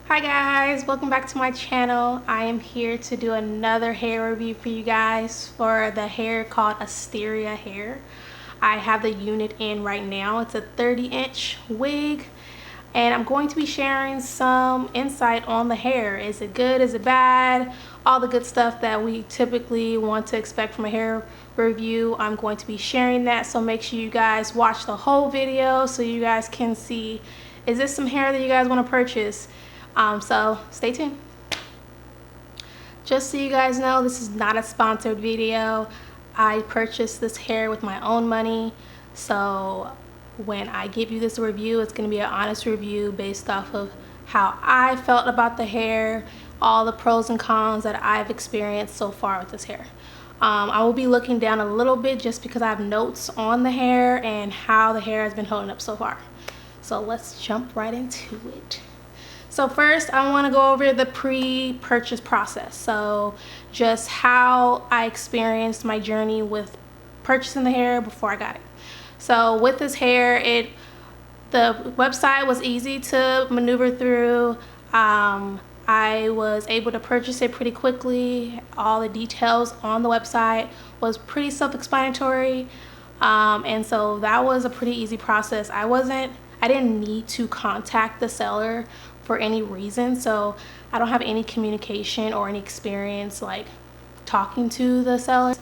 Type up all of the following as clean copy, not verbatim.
Hi guys, welcome back to my channel. I am here to do another hair review for you guys for the hair called Asteria hair. I have the unit in right now. It's a 30-inch wig and I'm going to be sharing some insight on the hair. Is it good? Is it bad? All the good stuff that we typically want to expect from a hair review. I'm going to be sharing that, so make sure you guys watch the whole video so you guys can see, is this some hair that you guys want to purchase? So stay tuned. Just so you guys know, this is not a sponsored video. I purchased this hair with my own money, so when I give you this review, it's going to be an honest review based off of how I felt about the hair, all the pros and cons that I've experienced so far with this hair. I will be looking down a little bit just because I have notes on the hair and how the hair has been holding up so far. So let's jump right into it. So first, I want to go over the pre-purchase process. So just how I experienced my journey with purchasing the hair before I got it. So with this hair, the website was easy to maneuver through. I was able to purchase it pretty quickly. All the details on the website was pretty self-explanatory. And so that was a pretty easy process. I didn't need to contact the seller for any reason, so I don't have any communication or any experience like talking to the seller.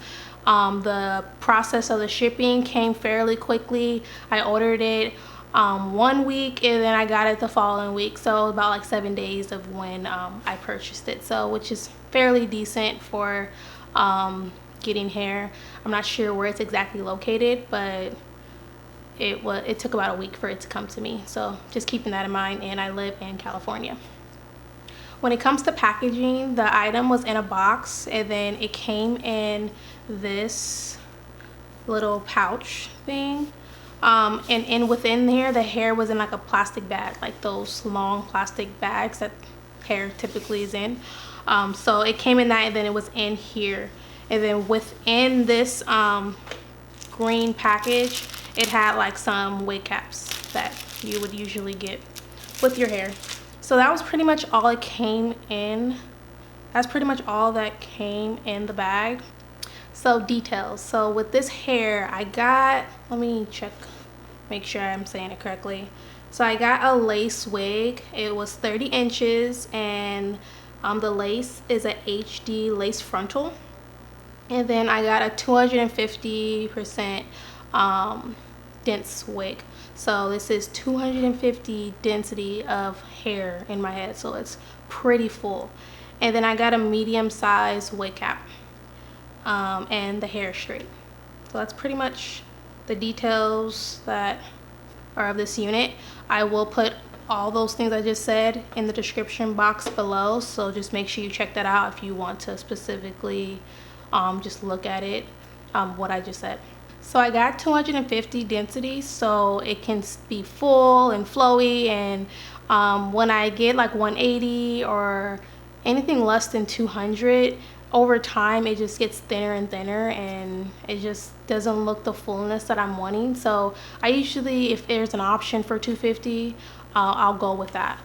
The process of the shipping came fairly quickly. I ordered it 1 week and then I got it the following week, so about like 7 days of when I purchased it, so which is fairly decent for getting hair. I'm not sure where it's exactly located, but it took about a week for it to come to me, so just keeping that in mind. And I live in California. When it comes to packaging, the item was in a box and then it came in this little pouch thing, and within there the hair was in like a plastic bag, like those long plastic bags that hair typically is in. So it came in that, and then it was in here, and then within this green package it had like some wig caps that you would usually get with your hair. So that was pretty much all it came in. That's pretty much all that came in the bag. So details. So with this hair, I got, let me check, make sure I'm saying it correctly. So I got a lace wig. It was 30 inches and the lace is a HD lace frontal. And then I got a 250% dense wig. So this is 250 density of hair in my head, so it's pretty full. And then I got a medium size wig cap, and the hair straight. So that's pretty much the details that are of this unit. I will put all those things I just said in the description box below, so just make sure you check that out if you want to specifically just look at it, what I just said. So I got 250 density, so it can be full and flowy, and when I get like 180 or anything less than 200, over time it just gets thinner and thinner and it just doesn't look the fullness that I'm wanting. So I usually, if there's an option for 250, I'll go with that.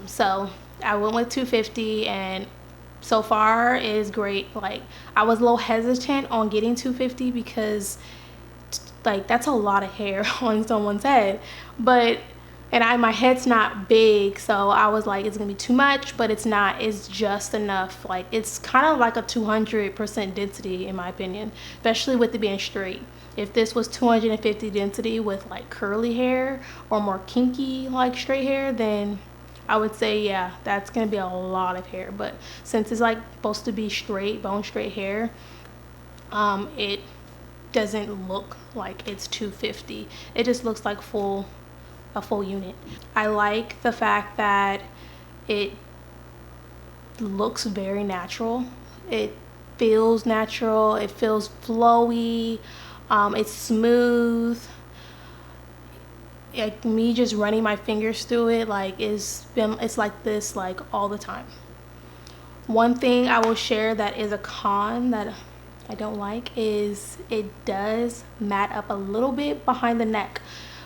So I went with 250 and so far it is great. Like, I was a little hesitant on getting 250 because like that's a lot of hair on someone's head, but my head's not big, so I was like, it's gonna be too much, but it's not. It's just enough. Like, it's kind of like a 200% density in my opinion, especially with it being straight. If this was 250 density with like curly hair or more kinky like straight hair, then I would say, yeah, that's gonna be a lot of hair. But since it's like supposed to be straight, bone straight hair, it doesn't look like it's 250. It just looks like a full unit. I like the fact that it looks very natural. It feels natural. It feels flowy. It's smooth. Like, me just running my fingers through it, like it's like this like all the time. One thing I will share that is a con that I don't like is it does mat up a little bit behind the neck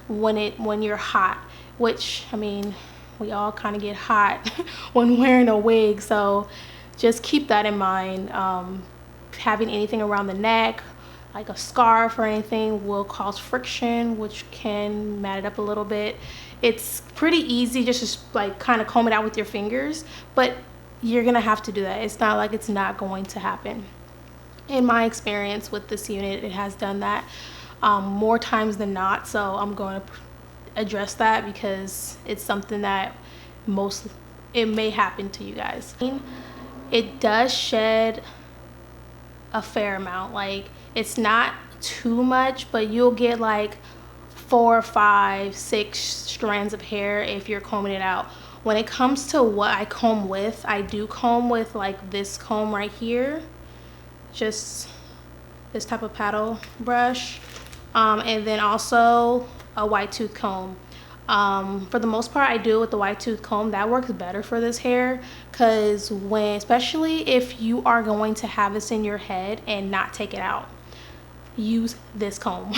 when you're hot, which, I mean, we all kind of get hot when wearing a wig, so just keep that in mind. Having anything around the neck, like a scarf or anything, will cause friction, which can mat it up a little bit. It's pretty easy just to like kind of comb it out with your fingers, but you're gonna have to do that. It's not like it's not going to happen. In my experience with this unit, it has done that more times than not, so I'm going to address that because it's something that it may happen to you guys. It does shed a fair amount. Like, it's not too much, but you'll get like 4, 5, 6 strands of hair if you're combing it out. When it comes to what I comb with, I do comb with like this comb right here, just this type of paddle brush, and then also a wide tooth comb. For the most part, I do it with the wide tooth comb. That works better for this hair, because especially if you are going to have this in your head and not take it out, use this comb.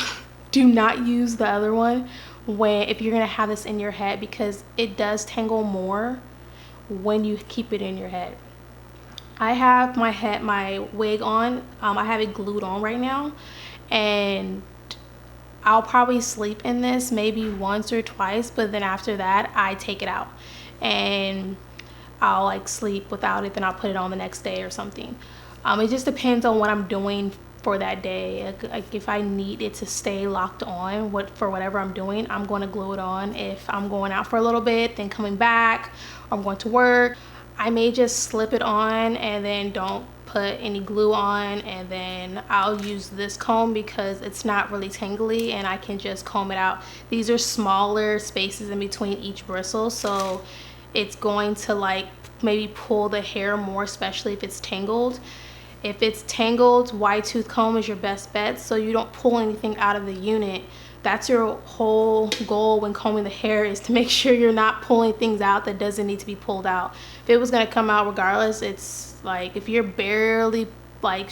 Do not use the other one if you're gonna have this in your head, because it does tangle more when you keep it in your head. I have my wig on. I have it glued on right now, and I'll probably sleep in this maybe once or twice, but then after that I take it out and I'll like sleep without it, then I'll put it on the next day or something. It just depends on what I'm doing for that day. Like if I need it to stay locked on for whatever I'm doing, I'm going to glue it on. If I'm going out for a little bit, then coming back, or I'm going to work, I may just slip it on and then don't put any glue on, and then I'll use this comb because it's not really tangly and I can just comb it out. These are smaller spaces in between each bristle, so it's going to like maybe pull the hair more, especially if it's tangled. If it's tangled, wide tooth comb is your best bet, so you don't pull anything out of the unit. That's your whole goal when combing the hair, is to make sure you're not pulling things out that doesn't need to be pulled out. If it was going to come out regardless, it's like if you're barely like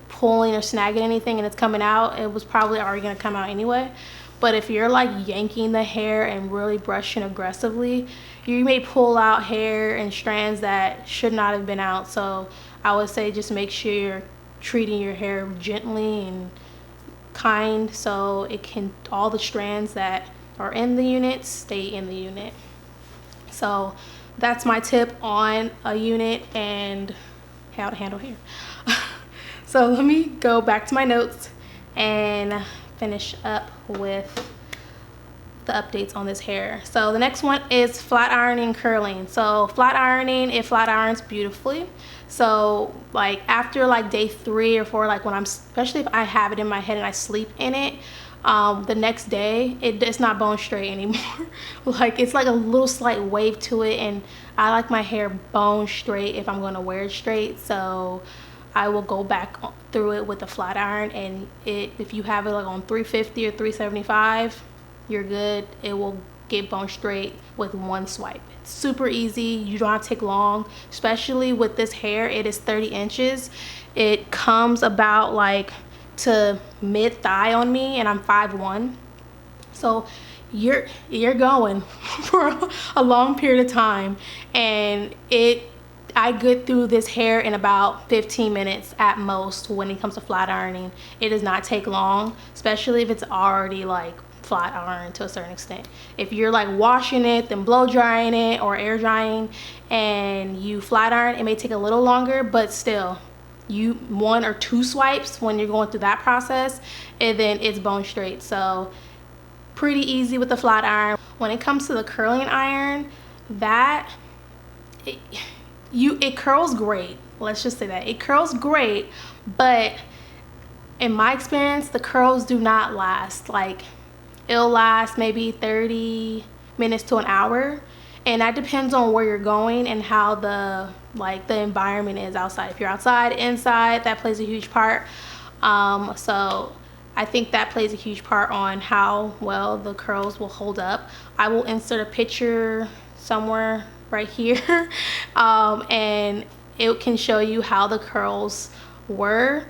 pulling or snagging anything and it's coming out, it was probably already going to come out anyway. But if you're like yanking the hair and really brushing aggressively, you may pull out hair and strands that should not have been out. So I would say just make sure you're treating your hair gently and kind, so all the strands that are in the unit stay in the unit. So that's my tip on a unit and how to handle hair. So let me go back to my notes and finish up with the updates on this hair. So the next one is flat ironing and curling. So flat ironing, it flat irons beautifully. So like after like day 3 or 4, like especially if I have it in my head and I sleep in it, the next day it's not bone straight anymore. Like it's like a little slight wave to it, and I like my hair bone straight if I'm going to wear it straight. So I will go back through it with a flat iron, and if you have it like on 350 or 375, you're good. It will get bone straight with one swipe. It's super easy. You don't have to take long, especially with this hair. It is 30 inches. It comes about like to mid thigh on me, and I'm 5'1", so you're going for a long period of time, and I get through this hair in about 15 minutes at most. When it comes to flat ironing, it does not take long, especially if it's already like flat iron to a certain extent. If you're like washing it, then blow drying it or air drying, and you flat iron, it may take a little longer, but still, you 1 or 2 swipes when you're going through that process, and then it's bone straight. So pretty easy with the flat iron. When it comes to the curling iron, it curls great. Let's just say that it curls great, but in my experience, the curls do not last. Like, it'll last maybe 30 minutes to an hour, and that depends on where you're going and how the environment is outside. If you're outside, inside, that plays a huge part. So I think that plays a huge part on how well the curls will hold up. I will insert a picture somewhere right here, and it can show you how the curls were.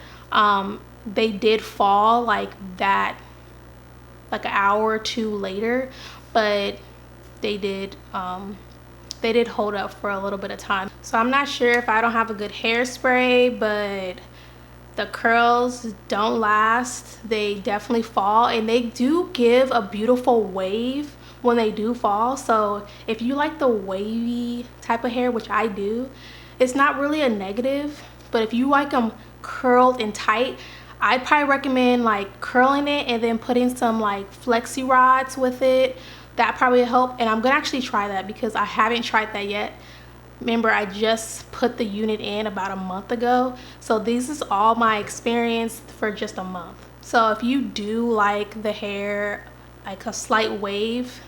They did fall like that, like an hour or 2 later, but they did they did hold up for a little bit of time. So I'm not sure if I don't have a good hairspray, but the curls don't last. They definitely fall, and they do give a beautiful wave when they do fall. So if you like the wavy type of hair, which I do, it's not really a negative. But if you like them curled and tight, I'd probably recommend like curling it and then putting some like flexi rods with it. That probably help. And I'm gonna actually try that because I haven't tried that yet. Remember, I just put the unit in about a month ago, so this is all my experience for just a month. So if you do like the hair like a slight wave,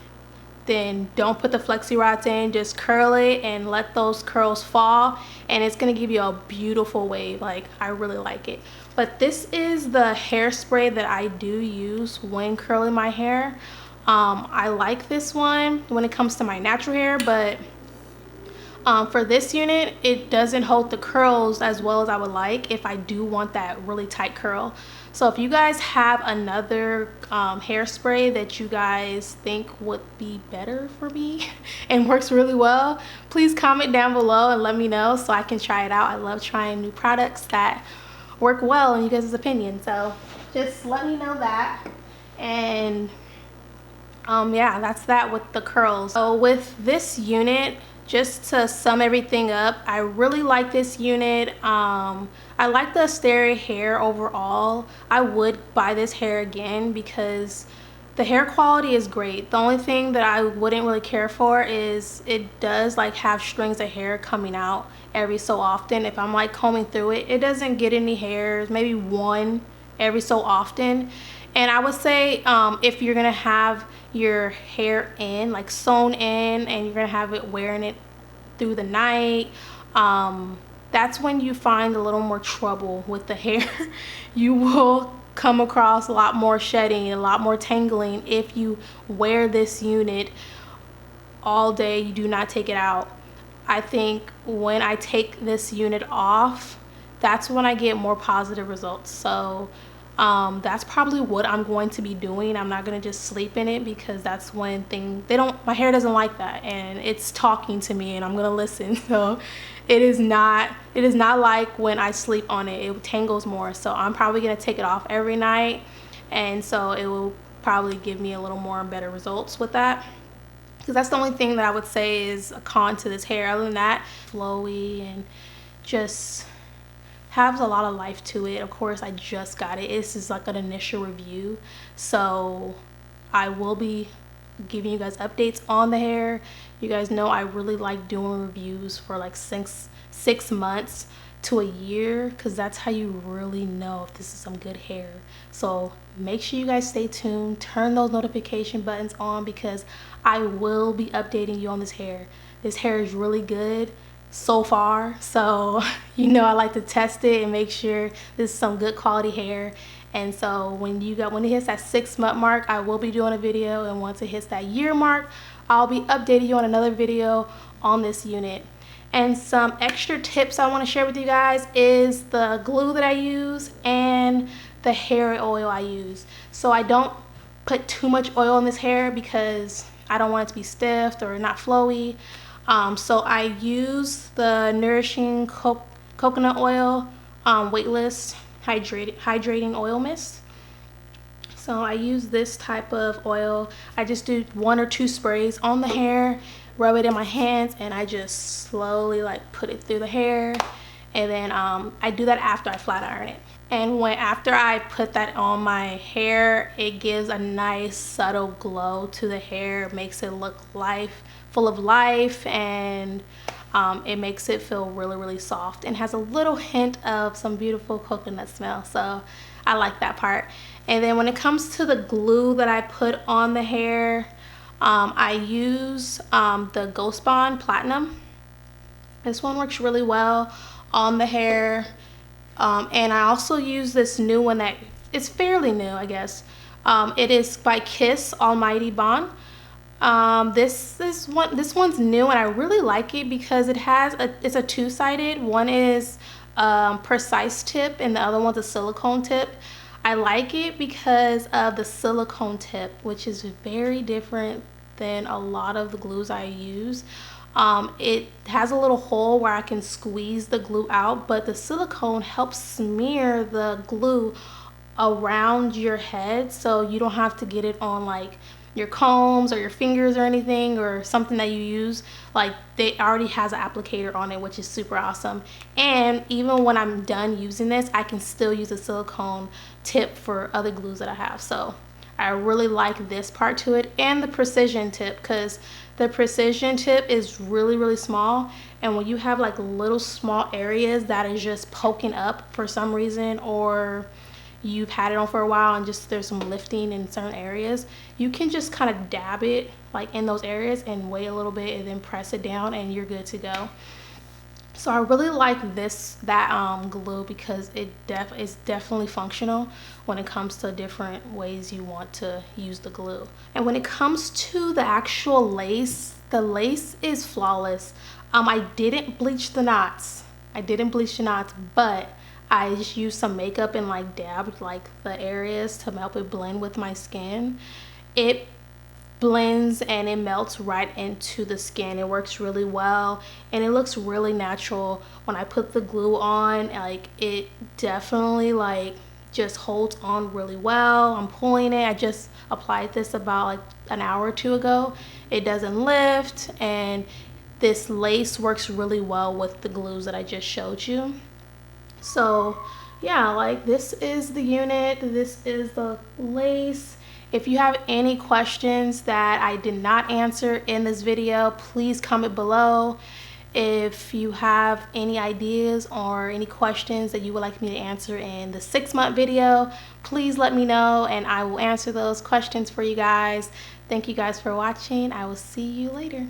then don't put the flexi rods in, just curl it and let those curls fall, and it's gonna give you a beautiful wave. Like, I really like it. But this is the hairspray that I do use when curling my hair. I like this one when it comes to my natural hair, but for this unit, it doesn't hold the curls as well as I would like if I do want that really tight curl. So if you guys have another hairspray that you guys think would be better for me and works really well, please comment down below and let me know so I can try it out. I love trying new products that work well in you guys' opinion. So just let me know that. And yeah, that's that with the curls. So with this unit, just to sum everything up, I really like this unit. I like the Asteria hair overall. I would buy this hair again because the hair quality is great. The only thing that I wouldn't really care for is it does like have strings of hair coming out every so often. If I'm like combing through it, it doesn't get any hairs, maybe one every so often. And I would say if you're gonna have your hair in, like sewn in, and you're gonna have it wearing it through the night, that's when you find a little more trouble with the hair. You will come across a lot more shedding, a lot more tangling if you wear this unit all day, you do not take it out. I think when I take this unit off, that's when I get more positive results. So that's probably what I'm going to be doing. I'm not going to just sleep in it because that's when my hair doesn't like that, and it's talking to me and I'm going to listen. So it is not like when I sleep on it. It tangles more. So I'm probably going to take it off every night, and so it will probably give me a little more better results with that, because that's the only thing that I would say is a con to this hair. Other than that, flowy and just has a lot of life to it. Of course, I just got it. This is like an initial review, so I will be giving you guys updates on the hair. You guys know I really like doing reviews for like six months to a year, because that's how you really know if this is some good hair. So make sure you guys stay tuned, turn those notification buttons on, because I will be updating you on this hair. This hair is really good so far, so you know I like to test it and make sure this is some good quality hair. And so when it hits that 6-month mark, I will be doing a video, and once it hits that year mark, I'll be updating you on another video on this unit. And some extra tips I want to share with you guys is the glue that I use and the hair oil I use. So I don't put too much oil in this hair because I don't want it to be stiff or not flowy. So I use the Nourishing coconut oil, Weightless hydrating oil mist. So I use this type of oil. I just do 1 or 2 sprays on the hair, rub it in my hands, and I just slowly like put it through the hair. And then I do that after I flat iron it. And after I put that on my hair, it gives a nice subtle glow to the hair. It makes it look full of life, and it makes it feel really, really soft, and has a little hint of some beautiful coconut smell. So I like that part. And then when it comes to the glue that I put on the hair, I use the Ghost Bond Platinum. This one works really well on the hair. And I also use this new one that is fairly new, I guess. It is by Kiss Almighty Bond. This one's new, and I really like it because it's a 2-sided. One is precise tip and the other one's a silicone tip. I like it because of the silicone tip, which is very different than a lot of the glues I use. It has a little hole where I can squeeze the glue out, but the silicone helps smear the glue around your head, so you don't have to get it on like your combs or your fingers or anything, or something that you use. Like, they already has an applicator on it, which is super awesome. And even when I'm done using this, I can still use a silicone tip for other glues that I have. So I really like this part to it, and the precision tip, because the precision tip is really small, and when you have like little small areas that is just poking up for some reason, or you've had it on for a while and just there's some lifting in certain areas, you can just kind of dab it like in those areas and wait a little bit and then press it down and you're good to go. So I really like that glue, because it's definitely functional when it comes to different ways you want to use the glue. And when it comes to the actual lace, the lace is flawless. I didn't bleach the knots. But I just used some makeup and like dabbed like the areas to help it blend with my skin. It blends and it melts right into the skin. It works really well and it looks really natural. When I put the glue on, like, it definitely like just holds on really well. I'm pulling it. I just applied this about like an hour or two ago. It doesn't lift, and this lace works really well with the glues that I just showed you. So yeah, like, this is the unit, this is the lace. If you have any questions that I did not answer in this video, please comment below. If you have any ideas or any questions that you would like me to answer in the 6-month video, please let me know and I will answer those questions for you guys. Thank you guys for watching. I will see you later.